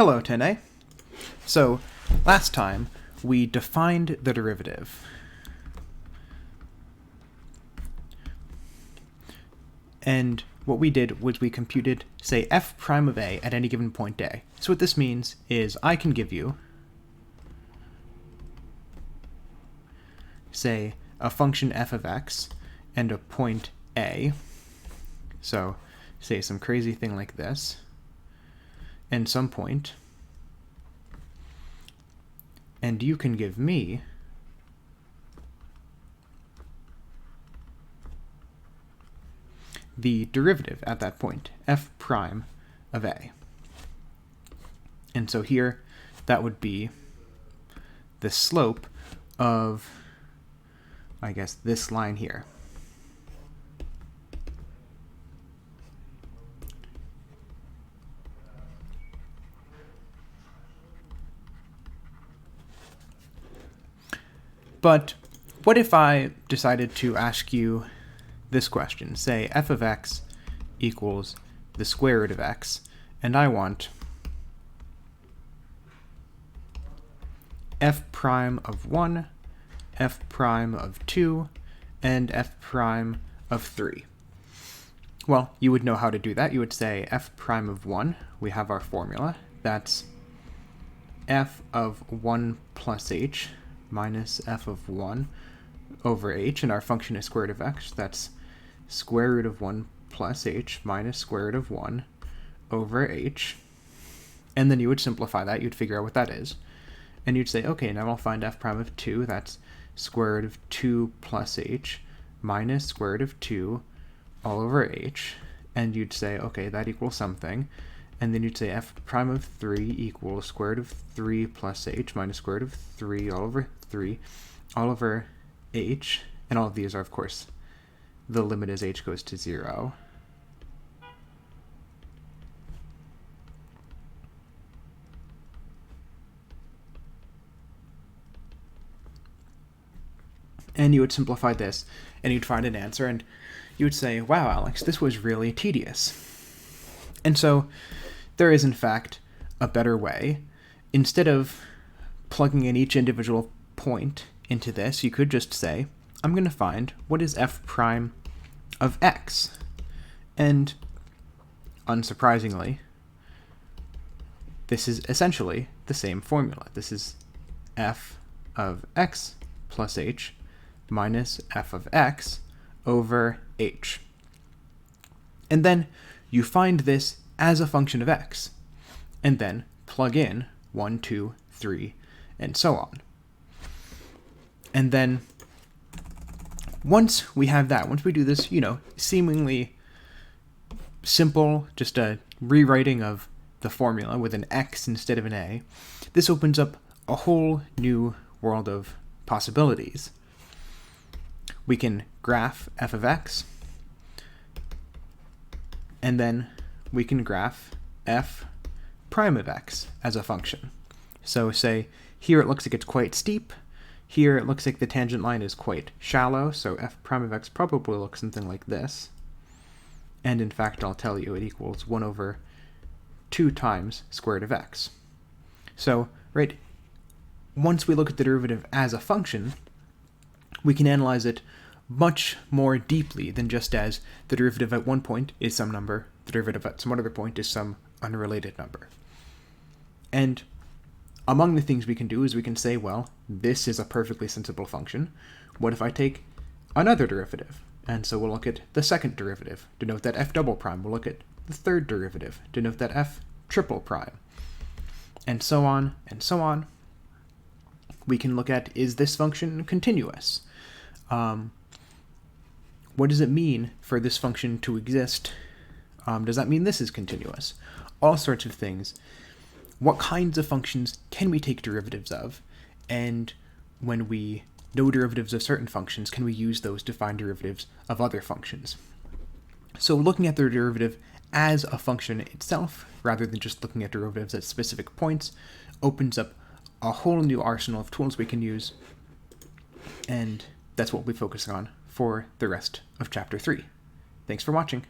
Hello, M10a. So, last time we defined the derivative. And what we did was we computed, say, f prime of a at any given point a. So what this means is I can give you, say, a function f of x and a point a. So, say some crazy thing like this, and some point, and you can give me the derivative at that point, f prime of a. And so here, that would be the slope of, I guess, this line here. But what if I decided to ask you this question? Say f of x equals the square root of x, and I want f prime of 1, f prime of 2, and f prime of 3. Well, you would know how to do that. You would say f prime of 1, we have our formula. That's f of 1 plus h minus f of 1 over h, and our function is square root of x. That's square root of 1 plus h minus square root of 1 over h. And then you would simplify that. You'd figure out what that is. And you'd say, okay, now I'll find f prime of 2. That's square root of 2 plus h minus square root of 2 all over h. And you'd say, okay, that equals something. And then you'd say f prime of 3 equals square root of 3 plus h minus square root of 3 all over 3 all over h. And all of these are, of course, the limit as h goes to 0. And you would simplify this, and you'd find an answer, and you would say, wow, Alex, this was really tedious. And so there is, in fact, a better way. Instead of plugging in each individual point into this, you could just say, I'm going to find what is f prime of x. And unsurprisingly, this is essentially the same formula. This is f of x plus h minus f of x over h. And then you find this as a function of x, and then plug in 1, 2, 3, and so on. And then once we have that, once we do this, seemingly simple, just a rewriting of the formula with an x instead of an a, this opens up a whole new world of possibilities. We can graph f of x, and then we can graph f prime of x as a function. So say here it looks like it's quite steep, here it looks like the tangent line is quite shallow, so f prime of x probably looks something like this. And in fact, I'll tell you, it equals 1 over 2 times square root of x. So, right, once we look at the derivative as a function, we can analyze it much more deeply than just as the derivative at one point is some number, the derivative at some other point is some unrelated number. And among the things we can do is we can say, well, this is a perfectly sensible function. What if I take another derivative? And so we'll look at the second derivative, denote that f double prime. We'll look at the third derivative, denote that f triple prime. And so on, and so on. We can look at, is this function continuous? What does it mean for this function to exist? Does that mean this is continuous? All sorts of things. What kinds of functions can we take derivatives of? And when we know derivatives of certain functions, can we use those to find derivatives of other functions? So looking at the derivative as a function itself, rather than just looking at derivatives at specific points, opens up a whole new arsenal of tools we can use. And that's what we'll be focusing on for the rest of Chapter 3. Thanks for watching.